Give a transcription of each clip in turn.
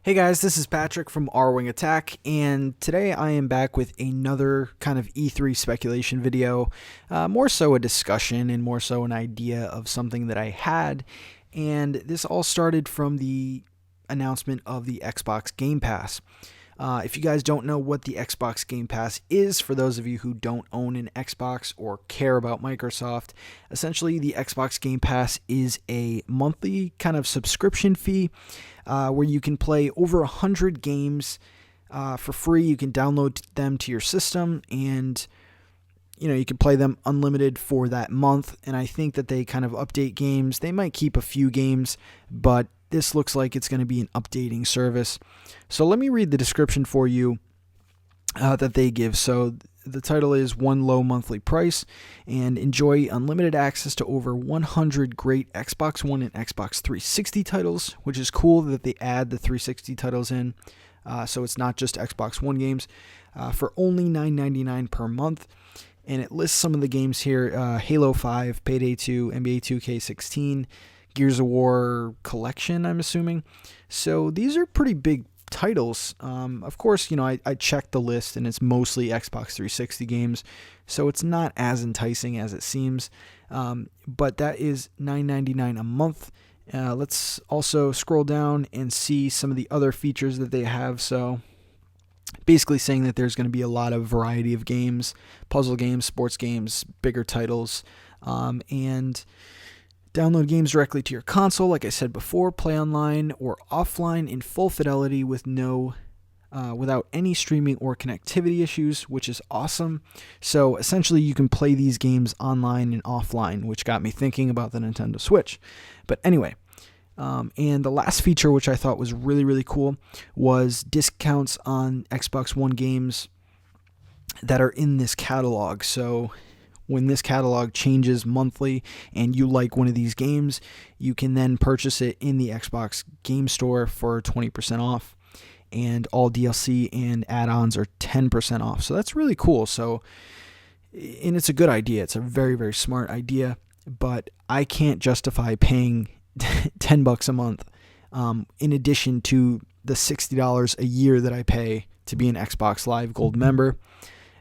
Hey guys, this is Patrick from RWingAttack, and today I am back with another kind of E3 speculation video, more so a discussion and more so an idea of something that I had, and this all started from the announcement of the Xbox Game Pass. If you guys don't know what the Xbox Game Pass is, for those of you who don't own an Xbox or care about Microsoft, essentially the Xbox Game Pass is a monthly kind of subscription fee where you can play over 100 games for free. You can download them to your system and you can play them unlimited for that month. And I think that they kind of update games. They might keep a few games, but this looks like it's going to be an updating service. So let me read the description for you that they give. So the title is One Low Monthly Price, and enjoy unlimited access to over 100 great Xbox One and Xbox 360 titles, which is cool that they add the 360 titles in. So it's not just Xbox One games for only $9.99 per month. And it lists some of the games here: Halo 5, Payday 2, NBA 2K16, Gears of War Collection, I'm assuming. So these are pretty big titles. Of course, I checked the list and it's mostly Xbox 360 games, so it's not as enticing as it seems. But that is $9.99 a month. Let's also scroll down and see some of the other features that they have. So basically saying that there's going to be a lot of variety of games, puzzle games, sports games, bigger titles, and download games directly to your console, like I said before, play online or offline in full fidelity with without any streaming or connectivity issues, which is awesome. So essentially you can play these games online and offline, which got me thinking about the Nintendo Switch. But anyway, and the last feature, which I thought was really, really cool, was discounts on Xbox One games that are in this catalog. So when this catalog changes monthly and you like one of these games, you can then purchase it in the Xbox Game Store for 20% off, and all DLC and add-ons are 10% off. So that's really cool. So, and it's a good idea. It's a very, very smart idea, but I can't justify paying $10 a month in addition to the $60 a year that I pay to be an Xbox Live Gold member.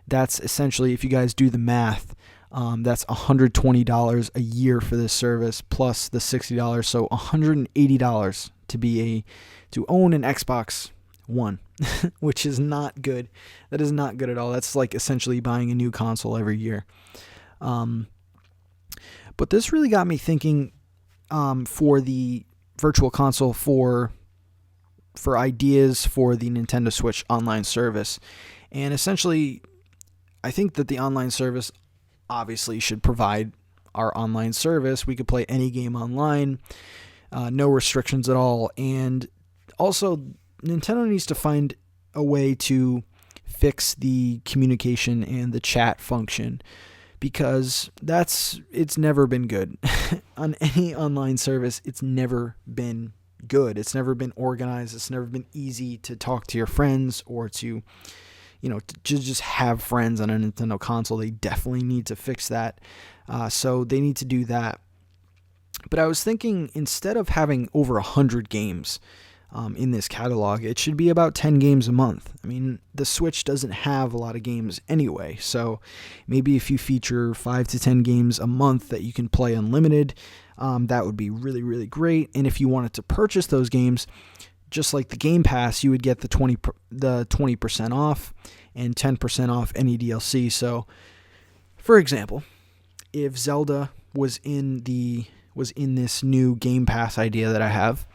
That's essentially, if you guys do the math, that's $120 a year for this service plus the $60, so $180 to own an Xbox One, which is not good. That is not good at all. That's like essentially buying a new console every year. But this really got me thinking for the Virtual Console for ideas for the Nintendo Switch online service. And essentially, I think that the online service obviously should provide our online service. We could play any game online, no restrictions at all. And also, Nintendo needs to find a way to fix the communication and the chat function, because it's never been good. On any online service, it's never been good. It's never been organized. It's never been easy to talk to your friends or to just have friends on a Nintendo console. They definitely need to fix that. So they need to do that. But I was thinking, instead of having over 100 games in this catalog, it should be about 10 games a month. I mean, the Switch doesn't have a lot of games anyway, so maybe if you feature 5 to 10 games a month that you can play unlimited, that would be really, really great. And if you wanted to purchase those games, just like the Game Pass, you would get the 20% off and 10% off any DLC. So, for example, if Zelda was in this new Game Pass idea that I have,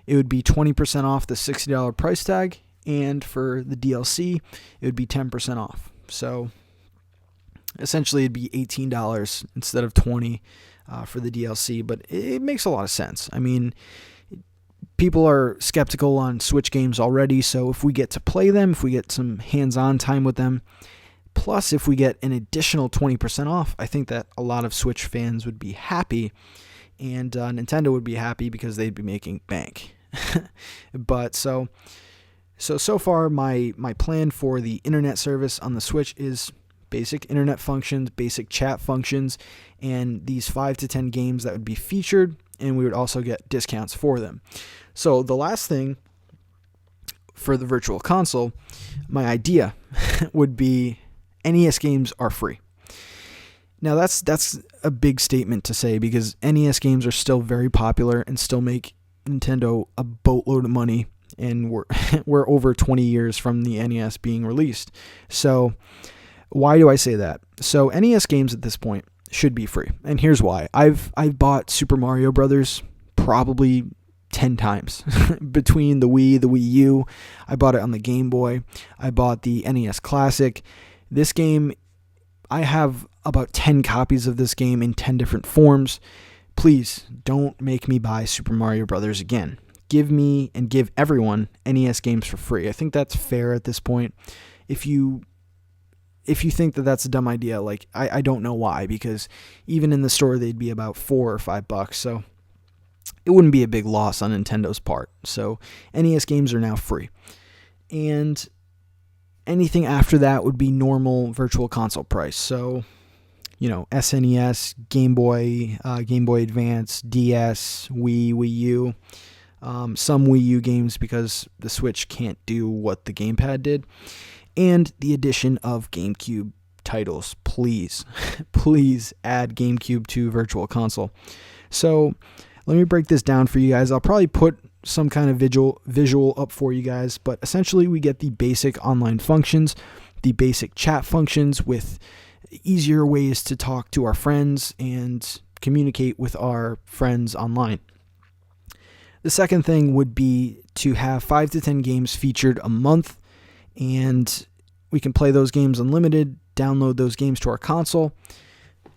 it would be 20% off the $60 price tag, and for the DLC, it would be 10% off. So essentially, it'd be $18 instead of $20 for the DLC. But it makes a lot of sense. I mean, people are skeptical on Switch games already, so if we get to play them, if we get some hands-on time with them, plus if we get an additional 20% off, I think that a lot of Switch fans would be happy, and Nintendo would be happy because they'd be making bank. But so far, my plan for the internet service on the Switch is basic internet functions, basic chat functions, and these 5 to 10 games that would be featured, and we would also get discounts for them. So the last thing for the Virtual Console, my idea would be NES games are free. Now that's a big statement to say because NES games are still very popular and still make Nintendo a boatload of money, and we're over 20 years from the NES being released. So why do I say that? So NES games at this point should be free, and here's why. I've bought Super Mario Brothers probably 10 times between the Wii, the Wii U. I bought it on the Game Boy. I bought the NES Classic. This game, I have about 10 copies of this game in 10 different forms. Please don't make me buy Super Mario Brothers again. Give me and give everyone NES games for free. I think that's fair at this point. If you think that that's a dumb idea, like I don't know why, because even in the store they'd be about $4 or $5, so it wouldn't be a big loss on Nintendo's part. So NES games are now free, and anything after that would be normal Virtual Console price. So, SNES, Game Boy, Game Boy Advance, DS, Wii, Wii U, some Wii U games because the Switch can't do what the gamepad did, and the addition of GameCube titles. Please, please add GameCube to Virtual Console. So let me break this down for you guys. I'll probably put some kind of visual up for you guys, but essentially we get the basic online functions, the basic chat functions with easier ways to talk to our friends and communicate with our friends online. The second thing would be to have 5 to 10 games featured a month, and we can play those games unlimited, download those games to our console.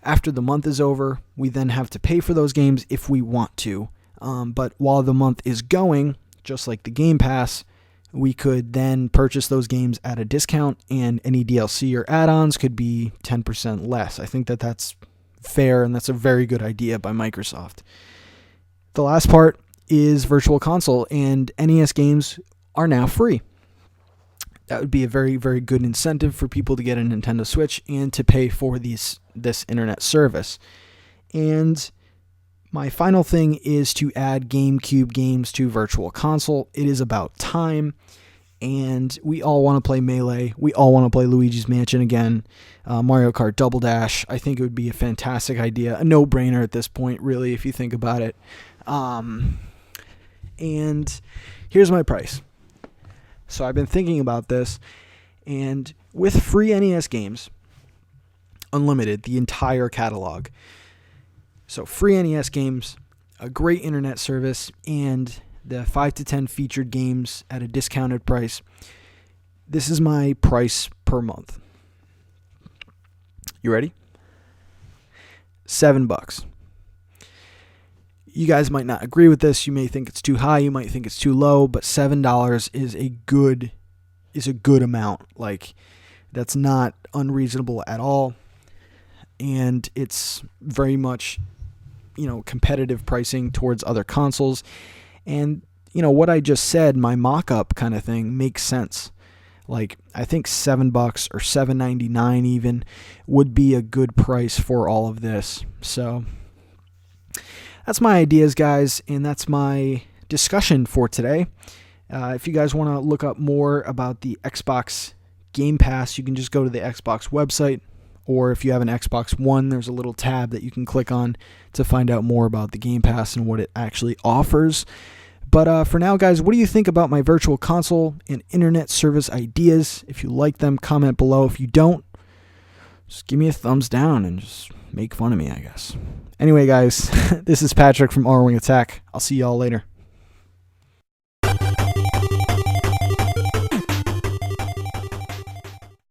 After the month is over, we then have to pay for those games if we want to. But while the month is going, just like the Game Pass, we could then purchase those games at a discount, and any DLC or add-ons could be 10% less. I think that that's fair, and that's a very good idea by Microsoft. The last part is Virtual Console, and NES games are now free. That would be a very, very good incentive for people to get a Nintendo Switch and to pay for this internet service. And my final thing is to add GameCube games to Virtual Console. It is about time, and we all want to play Melee. We all want to play Luigi's Mansion again, Mario Kart Double Dash. I think it would be a fantastic idea, a no-brainer at this point, really, if you think about it. And here's my price. So I've been thinking about this, and with free NES games, unlimited, the entire catalog. So free NES games, a great internet service, and the 5 to 10 featured games at a discounted price. This is my price per month. You ready? $7. You guys might not agree with this. You may think it's too high. You might think it's too low. But $7 is a good amount. Like, that's not unreasonable at all. And it's very much, competitive pricing towards other consoles. And, what I just said, my mock-up kind of thing makes sense. Like, I think $7 or $7.99 even would be a good price for all of this. So that's my ideas, guys, and that's my discussion for today. If you guys want to look up more about the Xbox Game Pass, you can just go to the Xbox website, or if you have an Xbox One, there's a little tab that you can click on to find out more about the Game Pass and what it actually offers. But for now, guys, what do you think about my Virtual Console and internet service ideas? If you like them, comment below. If you don't, just give me a thumbs down and just make fun of me, I guess. Anyway, guys, this is Patrick from RWingAttack. I'll see y'all later.